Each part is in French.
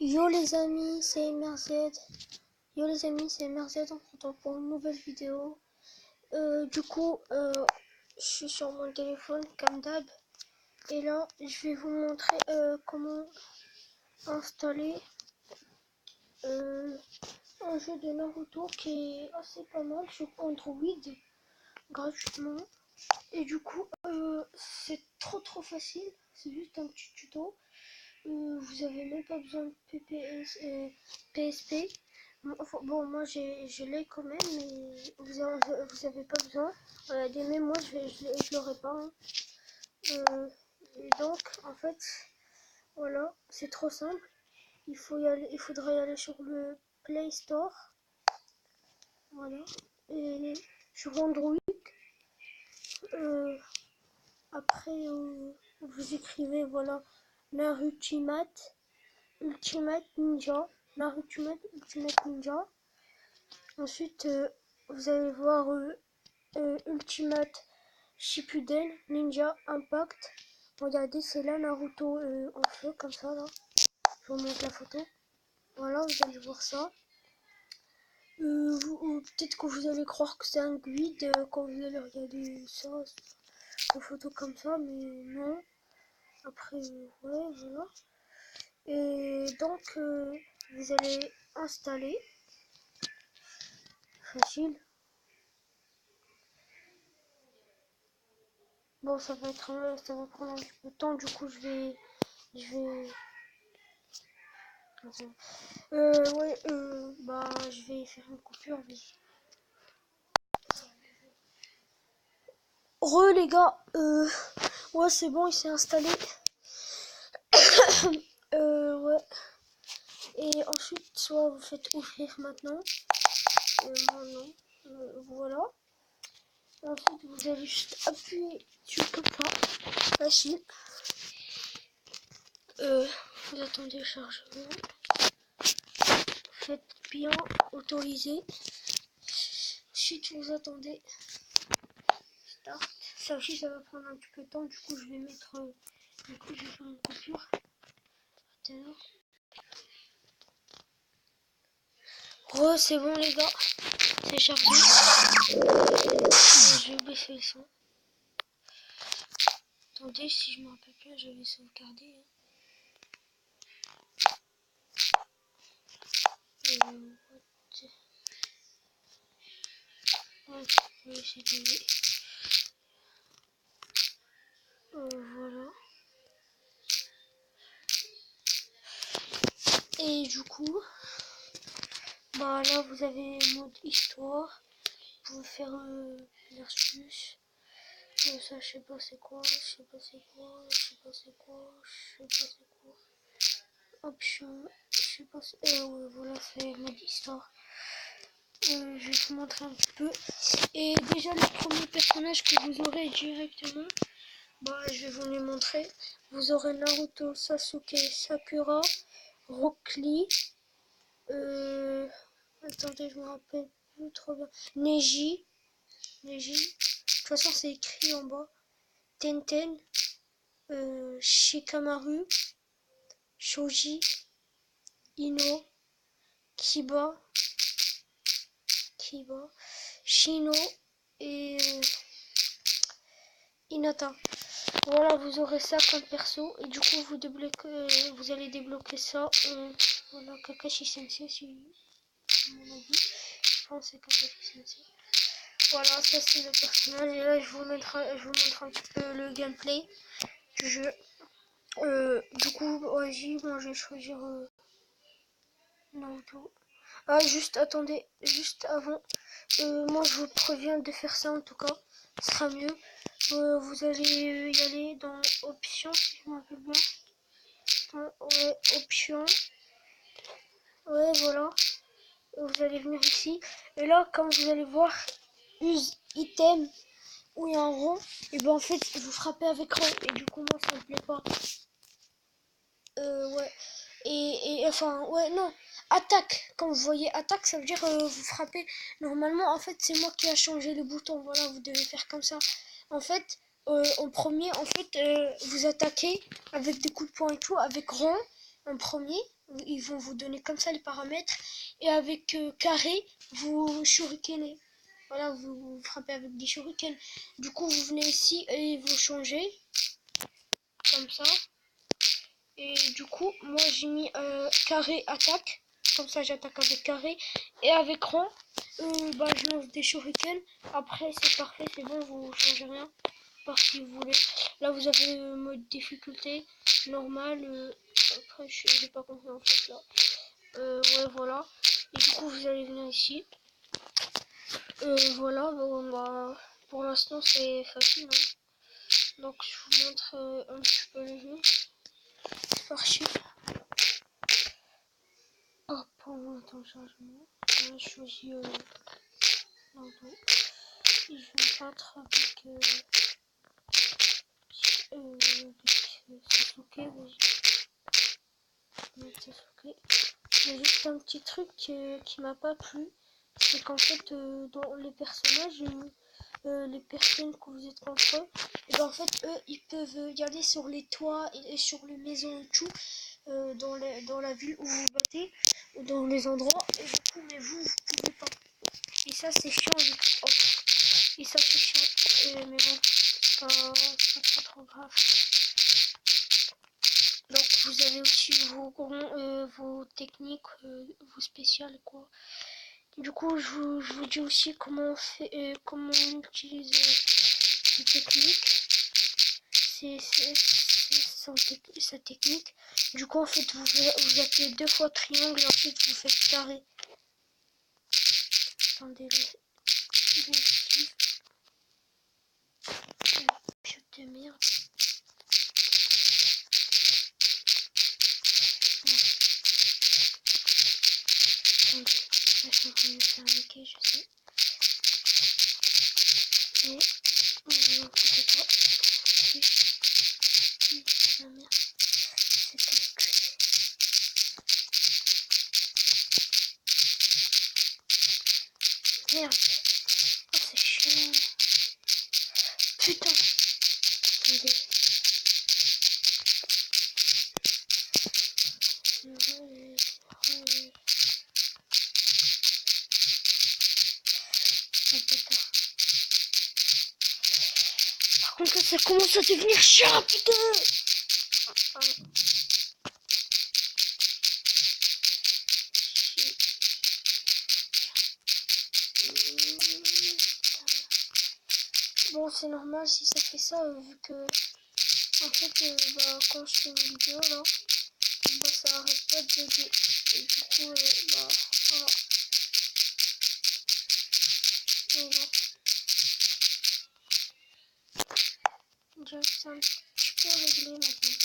Yo les amis, c'est MRZ. Yo les amis, c'est MRZ. On se retrouve pour une nouvelle vidéo. Je suis sur mon téléphone comme d'hab. Et là, je vais vous montrer comment installer un jeu de Naruto qui est assez pas mal sur Android gratuitement. Et c'est trop facile. C'est juste un petit tuto. Vous avez même pas besoin de PPS et PSP. Bon, moi je l'ai quand même, mais vous avez pas besoin. D'aimer, moi je l'aurais pas. Hein. Et donc, en fait, voilà, c'est trop simple. Il faudrait y aller sur le Play Store. Voilà. Et sur Android, après, vous écrivez, voilà, Ultimate Ninja. Ultimate Ninja. Ensuite, vous allez voir Ultimate Shippuden Ninja Impact. Regardez, c'est là Naruto en feu, comme ça, là. Je vous montre la photo. Voilà, vous allez voir ça. Peut-être que vous allez croire que c'est un guide quand vous allez regarder ça, en photo comme ça, mais non. Après, ouais, voilà. Et donc, vous allez installer. Facile. Bon, ça va prendre un petit peu de temps. Du coup, je vais. Je vais faire une coupure. Les gars, ouais, c'est bon, il s'est installé. Ouais. Et ensuite, soit vous faites ouvrir maintenant. Non. Voilà. Et ensuite, vous allez juste appuyer sur comme ça. Facile. Vous attendez le chargement. Faites bien autoriser. Ensuite, vous attendez. Start. Ça aussi, ça va prendre un petit peu de temps. Du coup, je vais faire une coupure. C'est bon, les gars. C'est chargé. Je vais baisser le son. Attendez, si je me rappelle bien, j'avais sauvegardé. Voilà. Et du coup, bah là vous avez mode histoire. Vous pouvez faire versus. Ça je sais pas c'est quoi. Option. Je sais pas voilà, c'est mode histoire. Je vais vous montrer un petit peu. Et déjà le premier personnage que vous aurez directement, je vais vous les montrer. Vous aurez Naruto, Sasuke, Sakura, Rock Lee, attendez, je me rappelle plus trop bien. Neji. De toute façon, c'est écrit en bas. Tenten, Shikamaru, Shoji, Ino, Kiba, Shino et Hinata. Voilà, vous aurez ça comme perso et du coup vous allez débloquer ça. Voilà, Kakashi Sensei, si mon avis. Je pense que c'est Kakashi Sensei. Voilà, ça c'est le personnage. Et là, je vous montre un petit peu le gameplay du jeu. Du coup, vas-y, moi je vais choisir Naruto. Ah, juste attendez, juste avant. Moi je vous préviens de faire ça en tout cas. Ce sera mieux. Vous allez y aller dans options, si je me rappelle bien. Ouais, options. Ouais, voilà. Vous allez venir ici. Et là, comme vous allez voir, use item où il y a un rond. Et ben en fait, vous frappez avec rond. Et du coup, moi, ça me plaît pas. Ouais. Et enfin, ouais, non. Attaque. Quand vous voyez attaque, ça veut dire vous frappez. Normalement, en fait, c'est moi qui a changé le bouton. Voilà, vous devez faire comme ça. En fait, en premier, vous attaquez avec des coups de poing et tout, avec rond en premier. Ils vont vous donner comme ça les paramètres. Et avec carré, vous shurikenez. Voilà, vous frappez avec des shurikens. Du coup, vous venez ici et vous changez. Comme ça. Et du coup, moi j'ai mis carré attaque. Comme ça, j'attaque avec carré. Et avec rond, je lance des shurikens. Après, c'est parfait, c'est bon, vous changez rien. Parce si vous voulez. Là, vous avez mode difficulté, normal. Après, j'ai pas compris en fait là. Ouais, voilà. Et du coup, vous allez venir ici. Voilà, pour l'instant, c'est facile. Hein. Donc, je vous montre un petit peu le jeu. Archive. Oh, pour mon téléchargement, je choisis Naruto. Et je vais me battre avec Sasuke. Vas-y. Sasuke. Il y a juste un petit truc qui m'a pas plu. C'est qu'en fait, dans les personnages, les personnes que vous êtes contre eux, et ben en fait, eux, ils peuvent y aller sur les toits et sur les maisons et tout. Dans la ville où vous vous battez, dans les endroits, et du coup, mais vous pouvez pas. Et ça, c'est chiant. Oh. Et ça, c'est chiant. Mais bon, c'est pas trop grave. Donc, vous avez aussi vos techniques, vos spéciales, quoi. Du coup, je vous dis aussi comment on fait, comment on utilise ces techniques. C'est sa technique. Du coup, en fait, vous appuyez 2 fois triangle et ensuite vous faites carré. Attendez, piote de merde. Attendez, là, je suis en train de me faire niquer, je sais. Mais, vous inquiétez pas. La merde. C'est merde. Oh, c'est chiant. Putain. Attendez. Par contre, ça commence à devenir chiant, putain. Bon, c'est normal si ça fait ça, vu que, en fait, quand je fais une vidéo, là, ça arrête pas de bugger. Et du coup, voilà. Voilà. Déjà, c'est un petit peu réglé maintenant.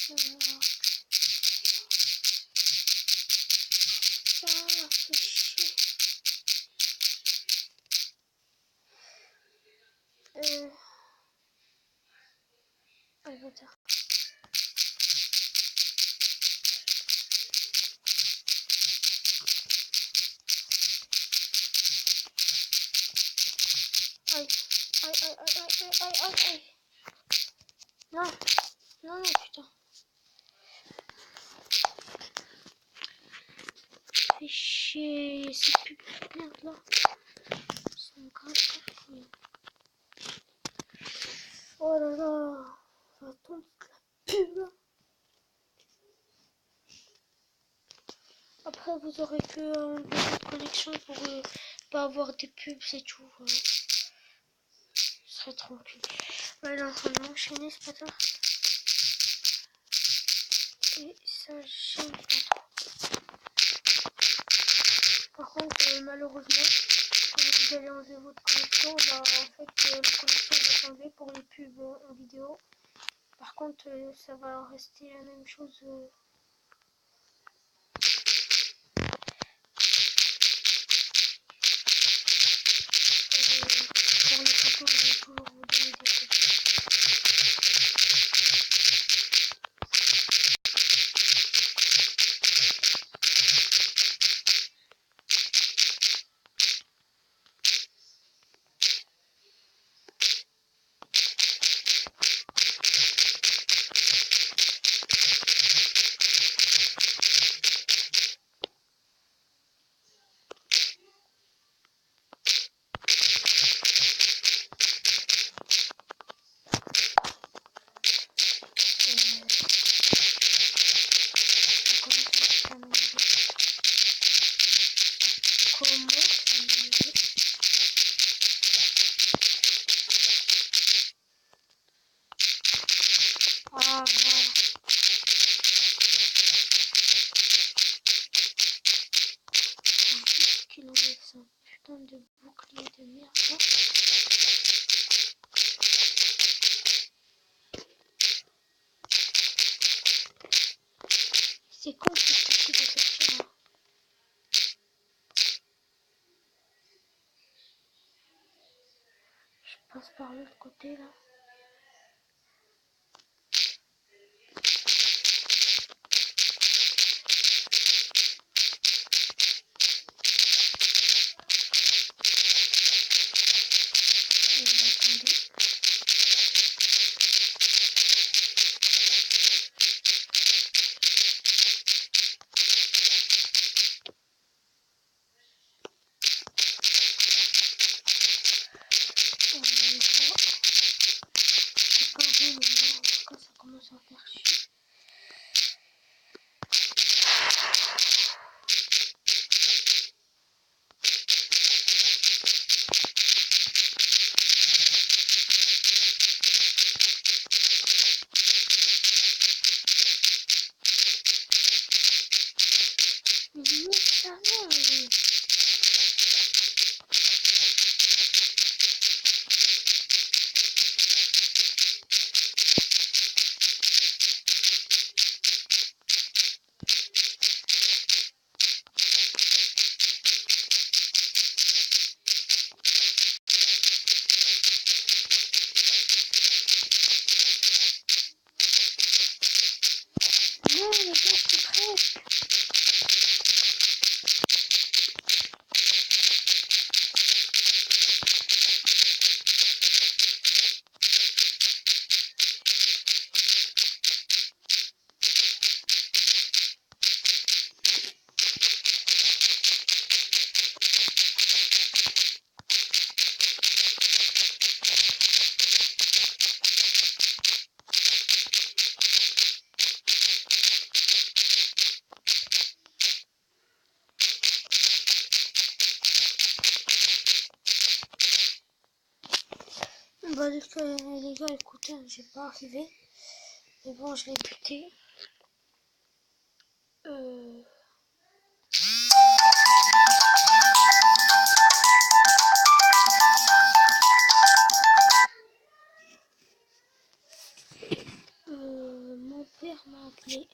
Voilà. Ça fait chier. Avatar. Aïe. Aïe, aïe, aïe, aïe, aïe, aïe, aïe. Non. Non, non, putain. Fais chier. C'est plus de merde là. Ça me gratte les couilles. Oh là là. Ça tombe la pub là. Après, vous aurez que enlever votre connexion pour pas avoir des pubs, c'est tout. Voilà. Ce serait tranquille. Ouais, là, on va enchaîner ce matin. Et ça gêne pas trop. Par contre, malheureusement, quand vous allez enlever votre connexion, en fait, la connexion va s'enlever pour les pubs en vidéo. Par contre, ça va rester la même chose. Pour les photos, je vais toujours vous donner des photos. C'est con cette partie de sortir là. Je passe par l'autre côté là. Attendez. On y va. C'est pas bon maintenant, en tout cas ça commence à faire chier. Mais ça va, oui. Non, les gars, c'est presque. Bah les gars, écoutez, j'ai pas arrivé. Mais bon, je l'ai buté. Mon père m'a appelé.